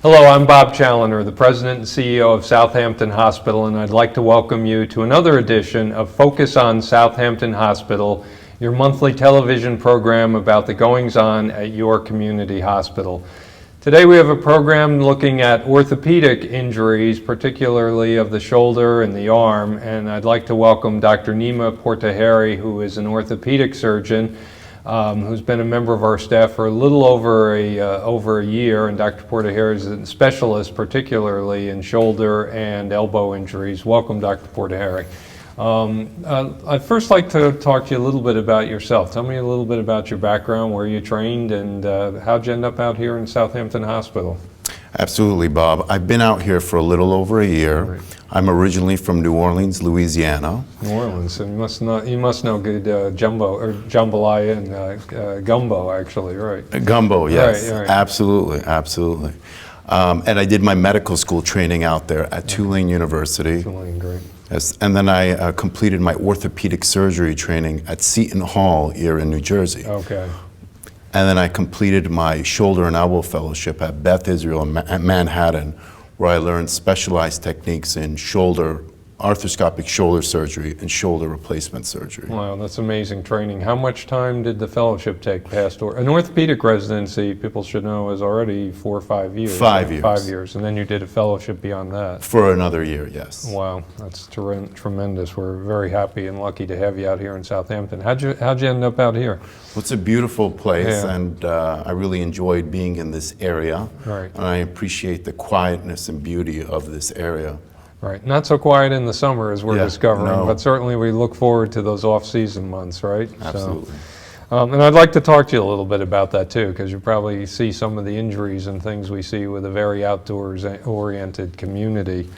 Hello, I'm Bob Challoner, the President and CEO of Southampton Hospital, and I'd like to welcome you to another edition of Focus on Southampton Hospital, your monthly television program about the goings-on at your community hospital. Today we have a program looking at orthopedic injuries, particularly of the shoulder and the arm, and I'd like to welcome Dr. Neema Pourtaheri, who is an orthopedic surgeon who's been a member of our staff for a little over a year, and Dr. Pourtaheri is a specialist particularly in shoulder and elbow injuries. Welcome, Dr. Pourtaheri. I'd first like to talk to you a little bit about yourself. Tell me a little bit about your background, where you trained, and how'd you end up out here in Southampton Hospital? Absolutely, Bob. I've been out here for a little over a year. Right. I'm originally from New Orleans, Louisiana. New Orleans, so you must know good jambalaya and gumbo, actually, right? Gumbo, yes, Right. Absolutely. And I did my medical school training out there at Tulane University. Tulane, great. Yes, and then I completed my orthopedic surgery training at Seton Hall here in New Jersey. Okay. And then I completed my shoulder and elbow fellowship at Beth Israel in Manhattan, where I learned specialized techniques in arthroscopic shoulder surgery and shoulder replacement surgery. Wow, that's amazing training. How much time did the fellowship take past? An orthopedic residency, people should know, is already 4 or 5 years. 5 years. 5 years, and then you did a fellowship beyond that. For another year, yes. Wow, that's tremendous. We're very happy and lucky to have you out here in Southampton. How'd you end up out here? Well, it's a beautiful place, Yeah. and I really enjoyed being in this area. Right. And I appreciate the quietness and beauty of this area. Right, not so quiet in the summer as we're discovering, no. but certainly we look forward to those off-season months, right? Absolutely. So, and I'd like to talk to you a little bit about that too, because you probably see some of the injuries and things we see with a very outdoors-oriented community.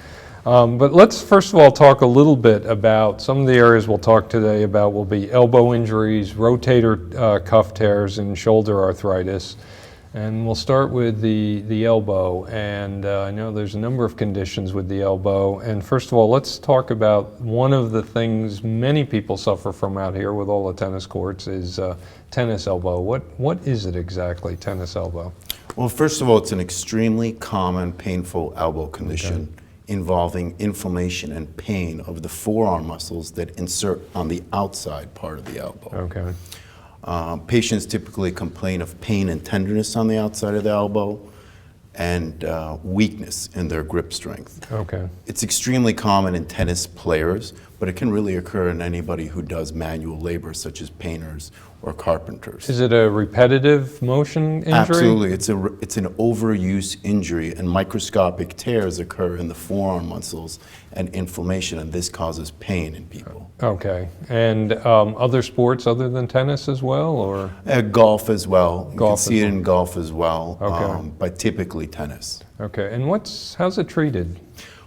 But let's first of all talk a little bit about some of the areas we'll talk today about will be elbow injuries, rotator cuff tears, and shoulder arthritis. And we'll start with the elbow, and I know there's a number of conditions with the elbow. And first of all, let's talk about one of the things many people suffer from out here with all the tennis courts is tennis elbow. What is it exactly, tennis elbow? Well, first of all, it's an extremely common painful elbow condition involving inflammation and pain of the forearm muscles that insert on the outside part of the elbow. Okay. Patients typically complain of pain and tenderness on the outside of the elbow and weakness in their grip strength. Okay. It's extremely common in tennis players, but it can really occur in anybody who does manual labor, such as painters or carpenters. Is it a repetitive motion injury? Absolutely. It's an overuse injury, and microscopic tears occur in the forearm muscles and inflammation, and this causes pain in people. Okay. And other sports other than tennis as well, or? Golf as well. You can Golf see as it well. in golf as well, Okay. but typically tennis. Okay. And how's it treated?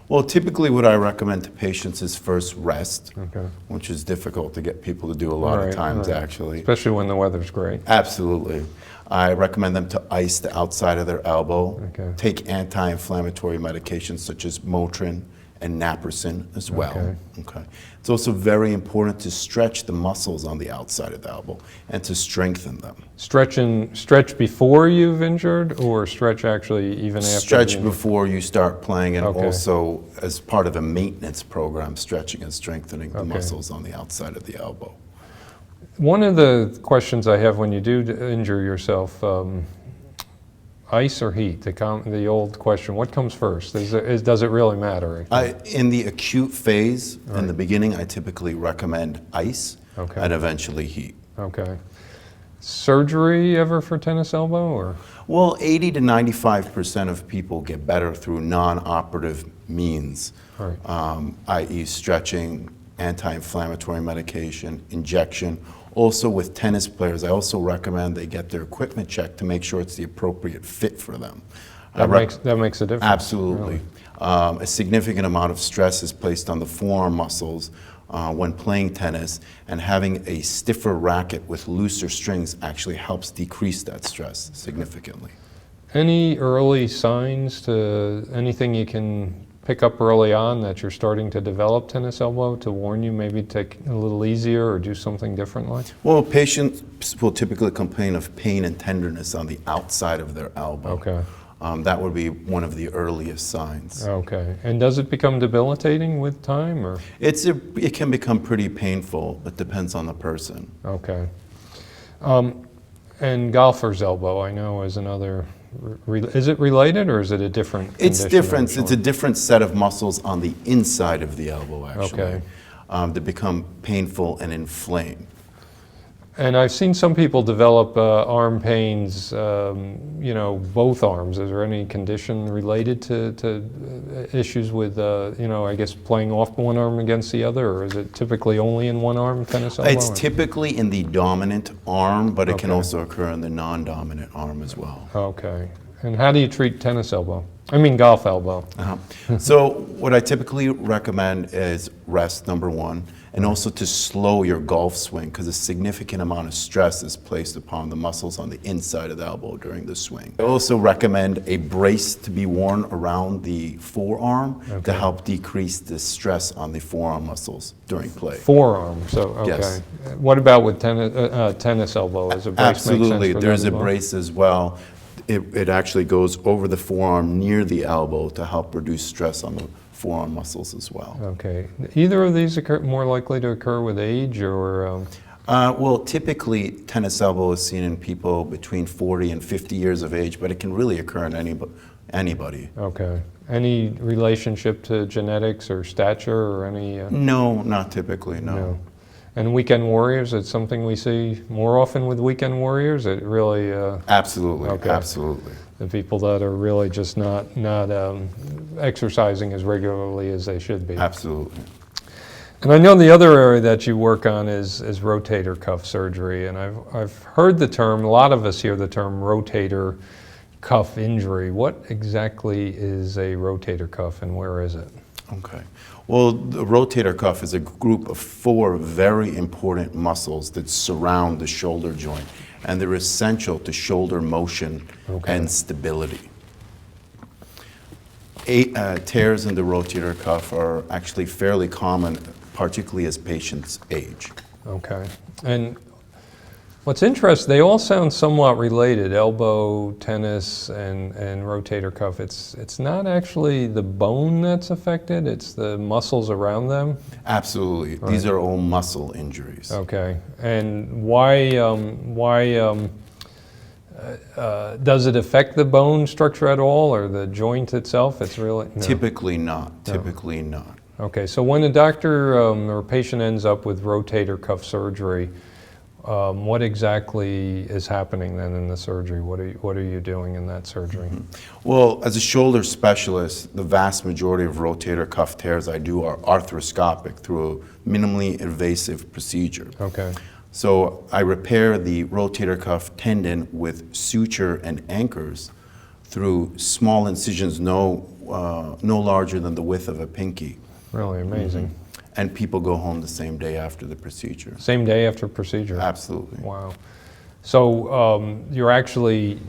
Well, typically what I recommend to patients is first rest, Okay. which is difficult to get people to do a lot of times, actually. Especially when the weather's great. Absolutely. I recommend them to ice the outside of their elbow, Okay. take anti-inflammatory medications such as Motrin and Naproxen as well. Okay. It's also very important to stretch the muscles on the outside of the elbow and to strengthen them. Stretch before you've injured, or stretch actually even after? Stretch before you start playing, and Okay. also as part of a maintenance program, stretching and strengthening the muscles on the outside of the elbow. One of the questions I have when you do injure yourself, ice or heat? The old question, what comes first? Does it really matter? In the acute phase, in the beginning, I typically recommend ice and eventually heat. Okay. Surgery ever for tennis elbow, or? Well, 80 to 95% of people get better through non-operative means, Right. i.e. stretching, anti-inflammatory medication, injection. Also with tennis players, I also recommend they get their equipment checked to make sure it's the appropriate fit for them. That makes a difference. Absolutely. Really. A significant amount of stress is placed on the forearm muscles when playing tennis, and having a stiffer racket with looser strings actually helps decrease that stress significantly. Any early signs to anything you can pick up early on that you're starting to develop tennis elbow to warn you maybe take a little easier or do something differently? Well, patients will typically complain of pain and tenderness on the outside of their elbow. Okay. that would be one of the earliest signs. Okay. And does it become debilitating with time, or? It can become pretty painful. It depends on the person. Okay. And golfer's elbow, I know, is another. Is it related, or is it a different condition? It's different. It's a different set of muscles on the inside of the elbow, actually, Okay. That become painful and inflamed. And I've seen some people develop arm pains, both arms. Is there any condition related to issues with, I guess, playing off one arm against the other, or is it typically only in one arm, tennis elbow? It's typically in the dominant arm, but it can Okay. also occur in the non-dominant arm as well. Okay. And how do you treat golf elbow? So what I typically recommend is rest, number one, and also to slow your golf swing, because a significant amount of stress is placed upon the muscles on the inside of the elbow during the swing. I also recommend a brace to be worn around the forearm to help decrease the stress on the forearm muscles during play. Forearm, so, okay. Yes. What about with tennis elbow? Is a brace make sense Absolutely, for there's that a as well? brace as well. It actually goes over the forearm near the elbow to help reduce stress on the forearm muscles as well. Okay. Either of these more likely to occur with age, or? Well, typically tennis elbow is seen in people between 40 and 50 years of age, but it can really occur in anybody. Okay. Any relationship to genetics or stature or any? No, not typically, no. No. And weekend warriors, it's something we see more often with weekend warriors? It really? Absolutely, Okay. absolutely. The people that are really just not exercising as regularly as they should be. Absolutely. And I know the other area that you work on is rotator cuff surgery, and I've heard the term, a lot of us hear the term rotator cuff injury. What exactly is a rotator cuff, and where is it? Okay. Well, the rotator cuff is a group of 4 very important muscles that surround the shoulder joint, and they're essential to shoulder motion and stability. Tears in the rotator cuff are actually fairly common, particularly as patients age. Okay. And what's interesting, they all sound somewhat related, elbow, tennis, and rotator cuff. It's not actually the bone that's affected, it's the muscles around them? Absolutely. Right. These are all muscle injuries. Okay. And why does it affect the bone structure at all, or the joint itself? It's really? No. Typically not. Typically not. Okay. So when a doctor or patient ends up with rotator cuff surgery, what exactly is happening then in the surgery? What are you doing in that surgery? Well, as a shoulder specialist, the vast majority of rotator cuff tears I do are arthroscopic through a minimally invasive procedure. Okay. So I repair the rotator cuff tendon with suture and anchors through small incisions no larger than the width of a pinky. Really amazing. And people go home the same day after the procedure. Same day after procedure? Absolutely. Wow. So you're actually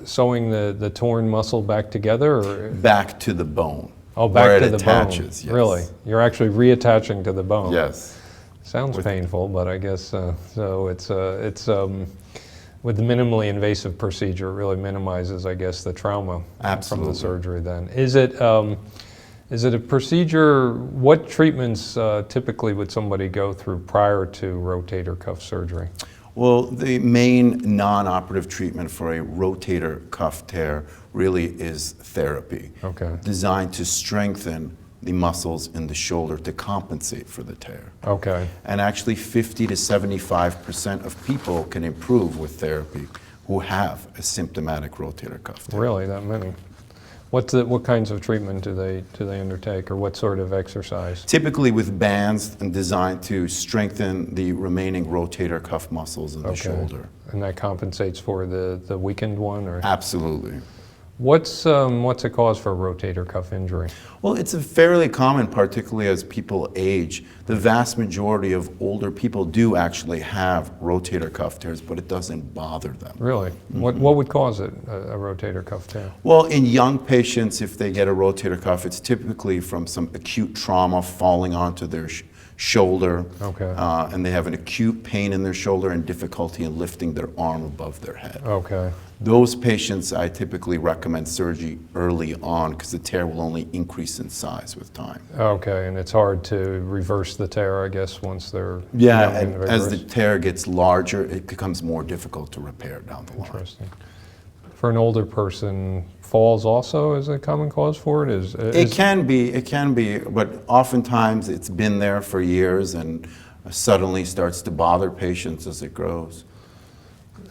sewing the torn muscle back together? Or? Back to the bone. Oh, back where to it the attaches, bone. yes. Really? You're actually reattaching to the bone? Yes. Sounds painful, but I guess so. It's with the minimally invasive procedure, it really minimizes, I guess, the trauma from the surgery. Then is it a procedure? What treatments typically would somebody go through prior to rotator cuff surgery? Well, the main non-operative treatment for a rotator cuff tear really is therapy. Okay. Designed to strengthen the muscles in the shoulder to compensate for the tear. Okay. And actually 50 to 75% of people can improve with therapy who have a symptomatic rotator cuff tear. Really, that many? What kinds of treatment do they undertake, or what sort of exercise? Typically with bands and designed to strengthen the remaining rotator cuff muscles in the shoulder. And that compensates for the weakened one, or? Absolutely. What's a cause for rotator cuff injury? Well, it's a fairly common, particularly as people age. The vast majority of older people do actually have rotator cuff tears, but it doesn't bother them. Really? What would cause it, a rotator cuff tear? Well, in young patients, if they get a rotator cuff, it's typically from some acute trauma falling onto their shoulder, Okay. and they have an acute pain in their shoulder and difficulty in lifting their arm above their head. Okay. Those patients, I typically recommend surgery early on because the tear will only increase in size with time. Okay, and it's hard to reverse the tear, I guess, once they're Yeah, young and and as the vigorous. tear gets larger, it becomes more difficult to repair down the line. Interesting. For an older person, falls also is a common cause for it? It can be, but oftentimes it's been there for years and suddenly starts to bother patients as it grows.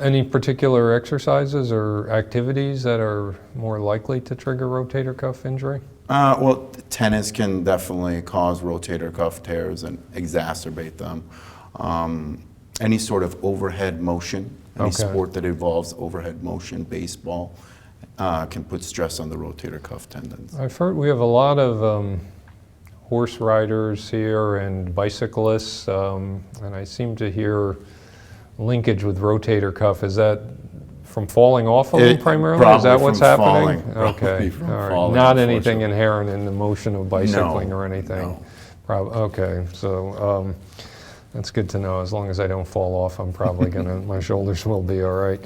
Any particular exercises or activities that are more likely to trigger rotator cuff injury? Well, tennis can definitely cause rotator cuff tears and exacerbate them. Any sort of overhead motion, any Okay. sport that involves overhead motion, baseball, can put stress on the rotator cuff tendons. I've heard we have a lot of horse riders here and bicyclists, and I seem to hear linkage with rotator cuff. Is that from falling off of them primarily? Is that Probably what's from happening? falling, probably Okay, from all right. falling, Not anything unfortunately. inherent in the motion of bicycling No, or anything? no. Okay, so that's good to know. As long as I don't fall off, I'm probably gonna, my shoulders will be all right.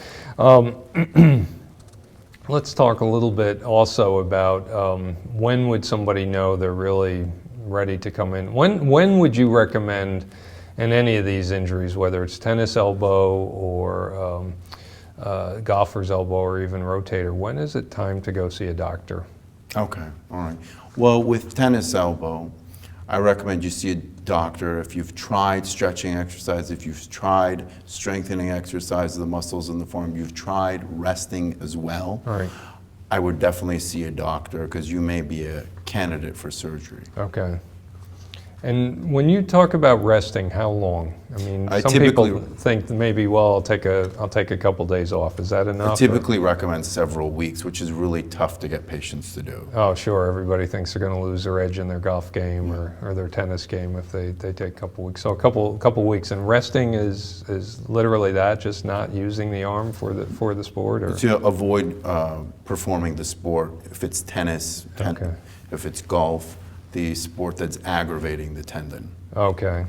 Let's talk a little bit also about when would somebody know they're really ready to come in? When would you recommend in any of these injuries, whether it's tennis elbow or golfer's elbow or even rotator, when is it time to go see a doctor? Okay, all right. Well, with tennis elbow, I recommend you see a doctor if you've tried stretching exercise, if you've tried strengthening exercise of the muscles in the forearm, you've tried resting as well. All right. I would definitely see a doctor because you may be a candidate for surgery. Okay. And when you talk about resting, how long? I mean, I some typically- people think that maybe, well, I'll take a couple days off. Is that enough? I typically recommend several weeks, which is really tough to get patients to do. Oh, sure. Everybody thinks they're going to lose their edge in their golf game or their tennis game if they take a couple weeks. So a couple weeks. And resting is literally that, just not using the arm for the sport? Or? To avoid performing the sport, if it's tennis, Okay. if it's golf, the sport that's aggravating the tendon. Okay.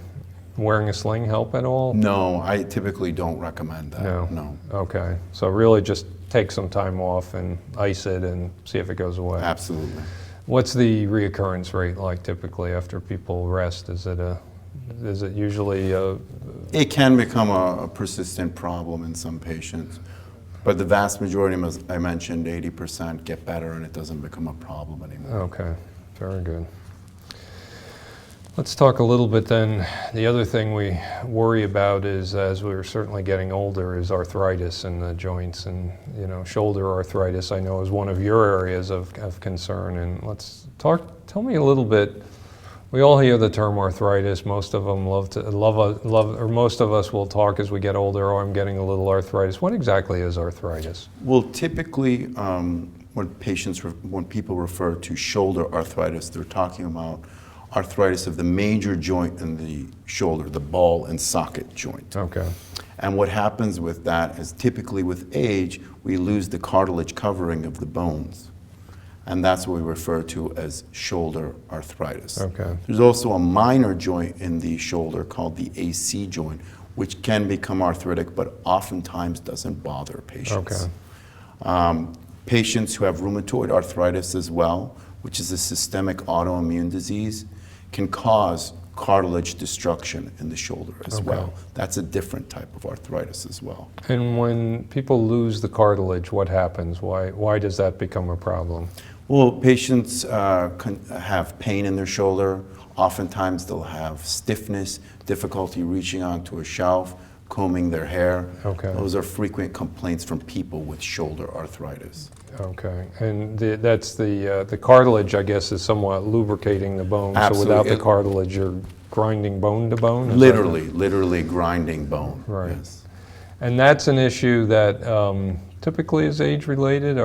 Wearing a sling help at all? No, I typically don't recommend that. No. Okay. So really just take some time off and ice it and see if it goes away. Absolutely. What's the reoccurrence rate like typically after people rest? Is it usually It can become a persistent problem in some patients, but the vast majority, as I mentioned, 80% get better and it doesn't become a problem anymore. okay, very good. Let's talk a little bit then. The other thing we worry about is, as we're certainly getting older, is arthritis in the joints, and shoulder arthritis I know is one of your areas of concern. And tell me a little bit. We all hear the term arthritis. Most of them or most of us will talk as we get older, oh, I'm getting a little arthritis. What exactly is arthritis? Well, typically, when people refer to shoulder arthritis, they're talking about arthritis of the major joint in the shoulder, the ball and socket joint. Okay. And what happens with that is typically with age, we lose the cartilage covering of the bones. And that's what we refer to as shoulder arthritis. Okay. There's also a minor joint in the shoulder called the AC joint, which can become arthritic, but oftentimes doesn't bother patients. Okay. Patients who have rheumatoid arthritis as well, which is a systemic autoimmune disease, can cause cartilage destruction in the shoulder as well. That's a different type of arthritis as well. And when people lose the cartilage, what happens? Why does that become a problem? Well, patients can have pain in their shoulder. Oftentimes they'll have stiffness, difficulty reaching onto a shelf, combing their hair. Okay. Those are frequent complaints from people with shoulder arthritis. Okay, and that's the cartilage, I guess, is somewhat lubricating the bone. Absolutely. So without the cartilage, you're grinding bone to bone? Is Literally grinding bone. Right. Yes. And that's an issue that typically is age-related?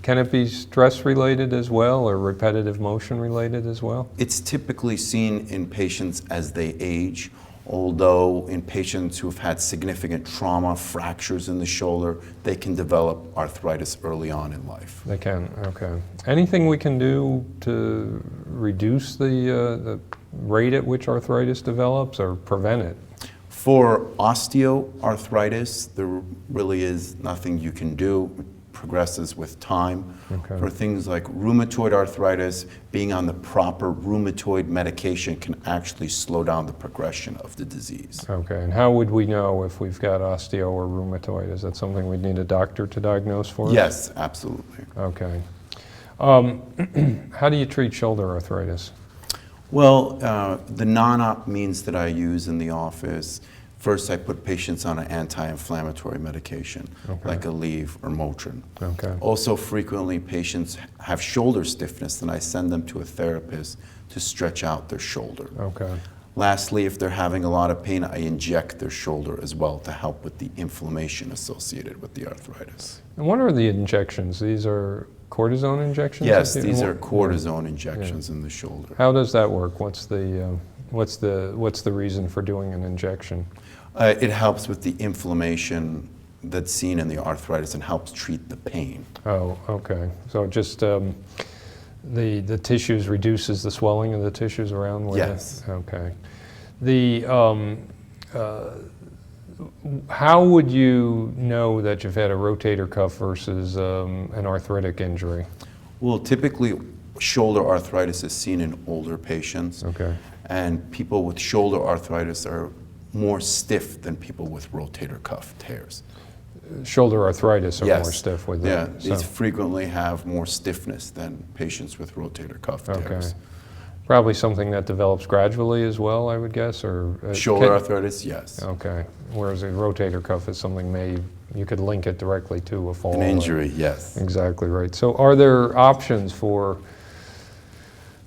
Can it be stress-related as well, or repetitive motion-related as well? It's typically seen in patients as they age, although in patients who've had significant trauma, fractures in the shoulder, they can develop arthritis early on in life. They can, okay. Anything we can do to reduce the rate at which arthritis develops or prevent it? For osteoarthritis, there really is nothing you can do. It progresses with time. Okay. For things like rheumatoid arthritis, being on the proper rheumatoid medication can actually slow down the progression of the disease. Okay, and how would we know if we've got osteo or rheumatoid? Is that something we'd need a doctor to diagnose for us? Yes, absolutely. Okay. How do you treat shoulder arthritis? Well, the non-op means that I use in the office, first I put patients on an anti-inflammatory medication, Okay. like Aleve or Motrin. Okay. Also, frequently patients have shoulder stiffness, and I send them to a therapist to stretch out their shoulder. Okay. Lastly, if they're having a lot of pain, I inject their shoulder as well to help with the inflammation associated with the arthritis. And what are the injections? These are cortisone injections? Yes, that you- these are cortisone injections in the shoulder. How does that work? What's the reason for doing an injection? It helps with the inflammation that's seen in the arthritis and helps treat the pain. Oh, okay. So just the tissues reduces the swelling of the tissues around where Yes. Okay. The how would you know that you've had a rotator cuff versus an arthritic injury? Well, typically shoulder arthritis is seen in older patients. Okay. And people with shoulder arthritis are more stiff than people with rotator cuff tears. Shoulder arthritis are Yes. more stiff with Yeah, that. these frequently have more stiffness than patients with rotator cuff Okay. tears. Probably something that develops gradually as well, I would guess, or Shoulder arthritis, yes. Okay. Whereas a rotator cuff is something you could link it directly to a fall. An injury, yes. Exactly right. So are there options for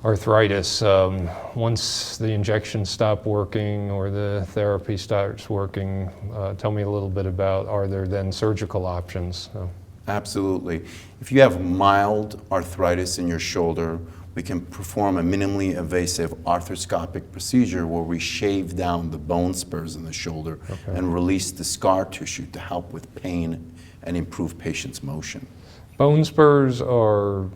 arthritis once the injections stop working or the therapy starts working? Tell me a little bit about, are there then surgical options? Absolutely. If you have mild arthritis in your shoulder, we can perform a minimally invasive arthroscopic procedure where we shave down the bone spurs in the shoulder and release the scar tissue to help with pain and improve patients' motion. Bone spurs are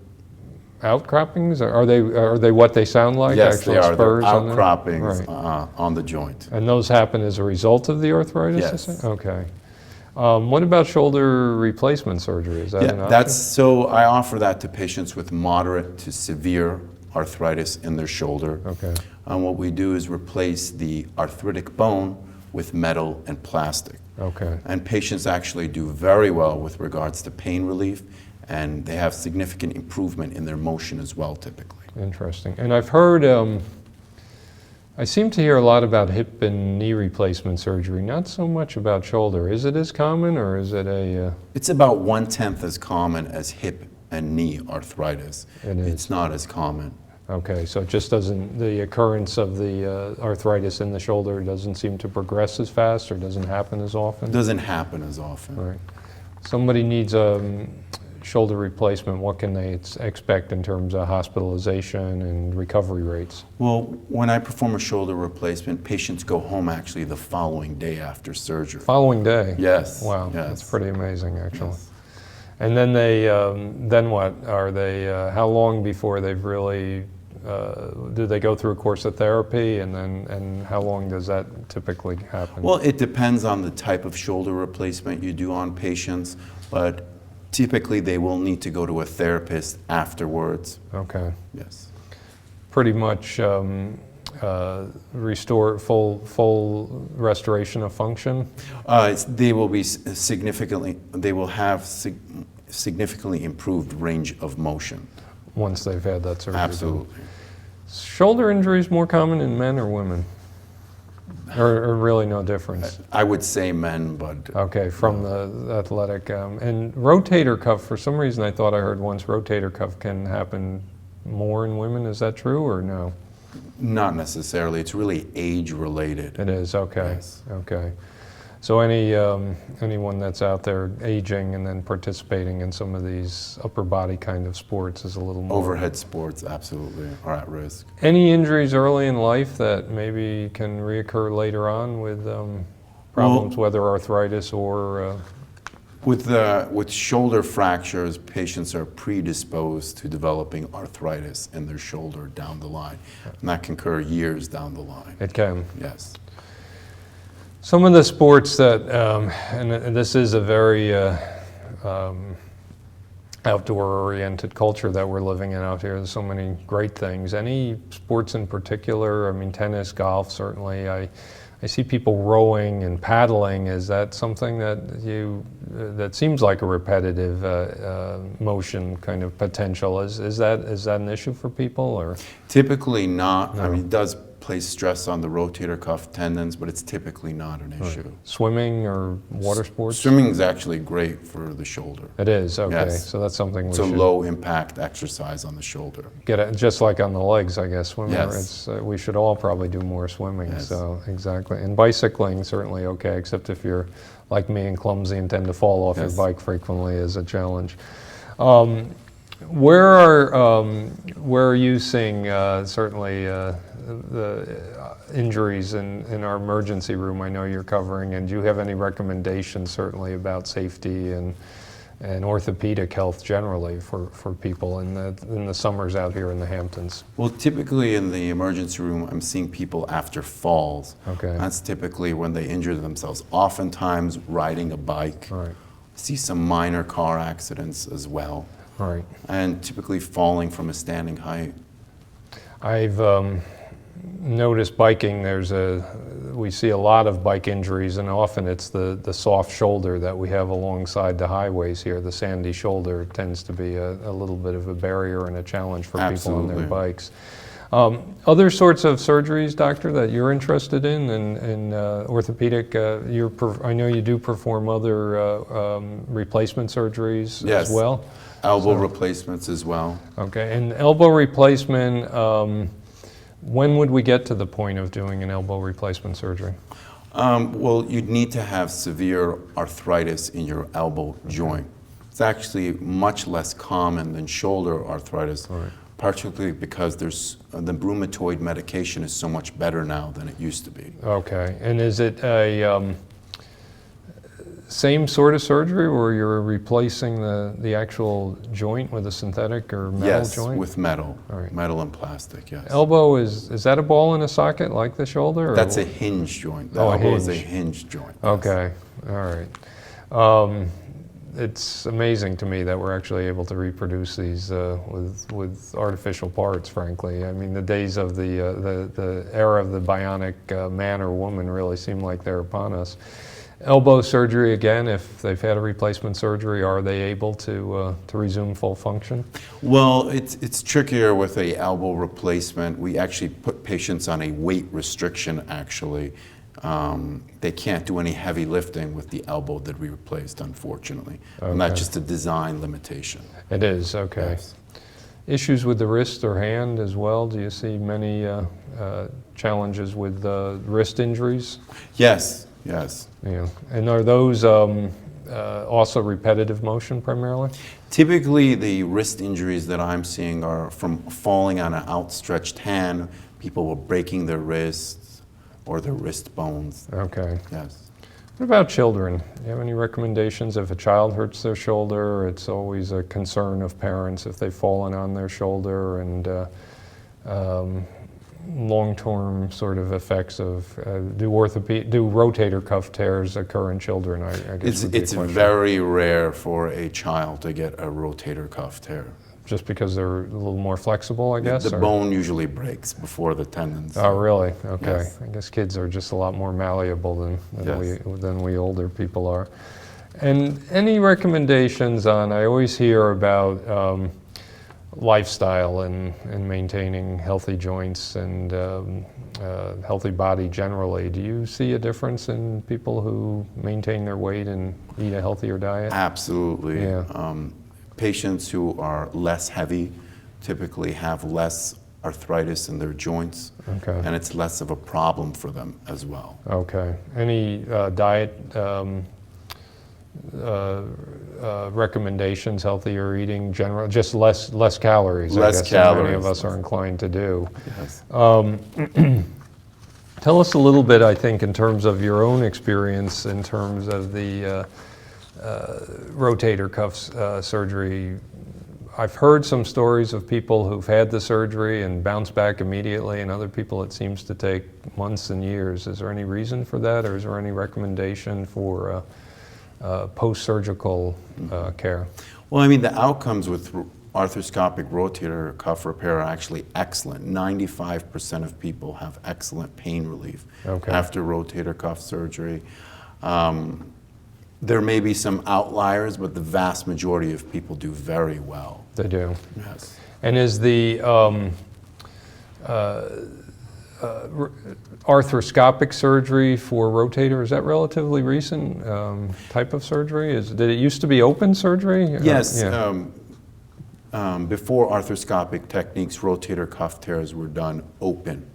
outcroppings? Are they what they sound like? Yes, actual they are. spurs They're on them? outcroppings Right. on the joint. And those happen as a result of the arthritis? Yes. Okay. What about shoulder replacement surgery? Is that an option? So I offer that to patients with moderate to severe arthritis in their shoulder. Okay. And what we do is replace the arthritic bone with metal and plastic. Okay. And patients actually do very well with regards to pain relief, and they have significant improvement in their motion as well, typically. Interesting. And I've heard, I seem to hear a lot about hip and knee replacement surgery, not so much about shoulder. Is it as common, or is it a... It's about 1/10 as common as hip and knee arthritis. It is. It's not as common. Okay, so it just doesn't, the occurrence of the arthritis in the shoulder doesn't seem to progress as fast, or doesn't happen as often? It doesn't happen as often. Right. Somebody needs a shoulder replacement, what can they expect in terms of hospitalization and recovery rates? Well, when I perform a shoulder replacement, patients go home actually the following day after surgery. Following day? Yes. Wow, yes. that's pretty amazing, actually. Yes. And then then what? Are they, how long before they've really, do they go through a course of therapy, and how long does that typically happen? Well, it depends on the type of shoulder replacement you do on patients, but typically they will need to go to a therapist afterwards. Okay. Yes. Pretty much restore full restoration of function? They will be they will have significantly improved range of motion. Once they've had that surgery. Absolutely. Shoulder injuries more common in men or women? Or really no difference? I would say men, but... Okay, from the athletic. And rotator cuff, for some reason I thought I heard once rotator cuff can happen more in women. Is that true or no? Not necessarily. It's really age-related. It is, okay. Yes. Okay. So anyone that's out there aging and then participating in some of these upper body kind of sports is a little more... Overhead sports absolutely are at risk. Any injuries early in life that maybe can reoccur later on with problems, whether arthritis or... With shoulder fractures, patients are predisposed to developing arthritis in their shoulder down the line. And that can occur years down the line. It can. Yes. Some of the sports that, and this is a very outdoor-oriented culture that we're living in out here. There's so many great things. Any sports in particular? I mean, tennis, golf, certainly. I see people rowing and paddling. Is that something that seems like a repetitive motion kind of potential? Is that an issue for people, or? Typically not. No. I mean, it does place stress on the rotator cuff tendons, but it's typically not an issue. Right. Swimming or water sports? Swimming is actually great for the shoulder. It is, okay. Yes. So that's something we It's a should low impact exercise on the shoulder. get it, just like on the legs, I guess. Swimming, Yes. we should all probably do more swimming. Yes. So exactly. And bicycling, certainly okay, except if you're like me and clumsy and tend to fall off Yes. your bike frequently is a challenge. Where are you seeing certainly the injuries in our emergency room? I know you're covering, and do you have any recommendations certainly about safety and orthopedic health generally for people in the summers out here in the Hamptons? Well, typically in the emergency room, I'm seeing people after falls. Okay. That's typically when they injure themselves. Oftentimes riding a bike. All right. I see some minor car accidents as well. All right. And typically falling from a standing height. I've noticed biking, we see a lot of bike injuries, and often it's the soft shoulder that we have alongside the highways here. The sandy shoulder tends to be a little bit of a barrier and a challenge for people on their Absolutely. bikes. Other sorts of surgeries, doctor, that you're interested in orthopedic, I know you do perform other replacement surgeries Yes. as well? Elbow replacements as well. Okay, and elbow replacement, when would we get to the point of doing an elbow replacement surgery? Well, you'd need to have severe arthritis in your elbow joint. It's actually much less common than shoulder arthritis, Right. particularly because the rheumatoid medication is so much better now than it used to be. Okay, and is it a same sort of surgery where you're replacing the actual joint with a synthetic or metal Yes, joint? with metal, All right. metal and plastic, yes. Elbow, is that a ball in a socket like the shoulder? Or? That's a hinge joint. The Oh, a elbow is a hinge. hinge joint. Okay, all right. It's amazing to me that we're actually able to reproduce these with artificial parts, frankly. I mean, the days of the era of the bionic man or woman really seem like they're upon us. Elbow surgery, again, if they've had a replacement surgery, are they able to resume full function? Well, it's trickier with a elbow replacement. We actually put patients on a weight restriction, actually. They can't do any heavy lifting with the elbow that we replaced, unfortunately. And that's Okay. just a design limitation. It is, okay. Yes. Issues with the wrist or hand as well? Do you see many challenges with wrist injuries? Yes, yes. Yeah. And are those also repetitive motion primarily? Typically, the wrist injuries that I'm seeing are from falling on an outstretched hand. People were breaking their wrists or their wrist bones. Okay. Yes. What about children? Do you have any recommendations? If a child hurts their shoulder, it's always a concern of parents if they've fallen on their shoulder, and long-term sort of effects of do rotator cuff tears occur in children? I guess would be a It's question. very rare for a child to get a rotator cuff tear. Just because they're a little more flexible, I guess? The or- bone usually breaks before the tendons. Oh, really? Okay. Yes. I guess kids are just a lot more malleable Yes. than we older people are. And any recommendations on, I always hear about lifestyle and maintaining healthy joints and healthy body generally. Do you see a difference in people who maintain their weight and eat a healthier diet? Absolutely. Yeah. Patients who are less heavy typically have less arthritis in their joints, Okay. and it's less of a problem for them as well. Okay. Any diet recommendations, healthier eating, general, just less calories, Less I guess, than many of calories. us are inclined to do. Yes. Tell us a little bit, I think, in terms of your own experience, in terms of the rotator cuff surgery. I've heard some stories of people who've had the surgery and bounced back immediately, and other people it seems to take months and years. Is there any reason for that, or is there any recommendation for post-surgical care? Well, I mean, the outcomes with arthroscopic rotator cuff repair are actually excellent. 95% of people have excellent pain relief after rotator cuff surgery. There may be some outliers, but the vast majority of people do very well. They do. Yes. And is the arthroscopic surgery for rotator, is that relatively recent type of surgery? Did it used to be open surgery? Yes. Yeah. Before arthroscopic techniques, rotator cuff tears were done open,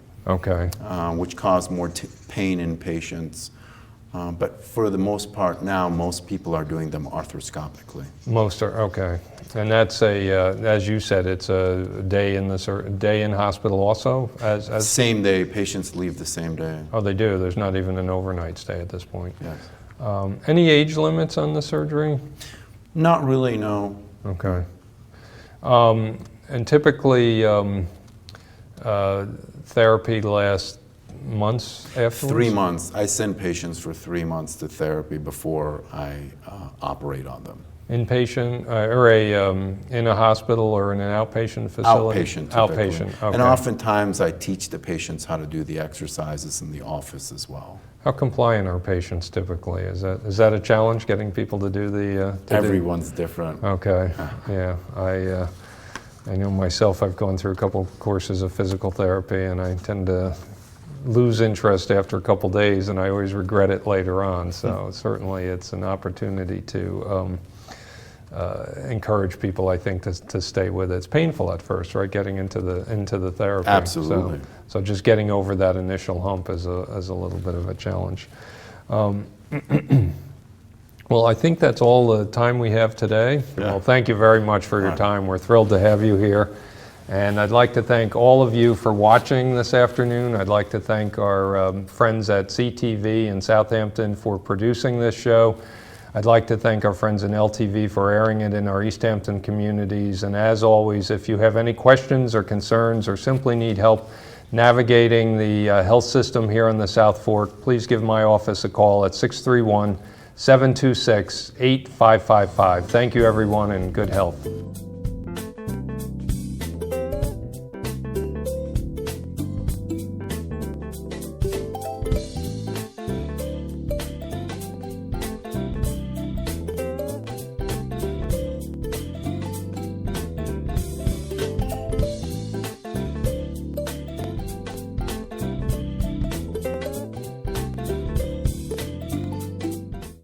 which caused more pain in patients. But for the most part now, most people are doing them arthroscopically. Most are, okay. And that's as you said, it's a day in hospital also? Same day, patients leave the same day. Oh, they do? There's not even an overnight stay at this point? Yes. Any age limits on the surgery? Not really, no. Okay. And typically, therapy lasts months afterwards? 3 months. I send patients for 3 months to therapy before I operate on them. Inpatient, or in a hospital or in an outpatient facility? Outpatient, typically. Outpatient, okay. And oftentimes I teach the patients how to do the exercises in the office as well. How compliant are patients typically? Is that a challenge, getting people to do the... Everyone's different. Okay, yeah. I know myself, I've gone through a couple courses of physical therapy, and I tend to lose interest after a couple days, and I always regret it later on. So certainly it's an opportunity to encourage people, I think, to stay with it. It's painful at first, right, getting into the therapy. Absolutely. So just getting over that initial hump is a little bit of a challenge. Well, I think that's all the time we have today. Yeah. Well, thank you very much for your time. We're thrilled to have you here. And I'd like to thank all of you for watching this afternoon. I'd like to thank our friends at CTV in Southampton for producing this show. I'd like to thank our friends in LTV for airing it in our East Hampton communities. And as always, if you have any questions or concerns or simply need help navigating the health system here on the South Fork, please give my office a call at 631-726-8555. Thank you, everyone, and good health.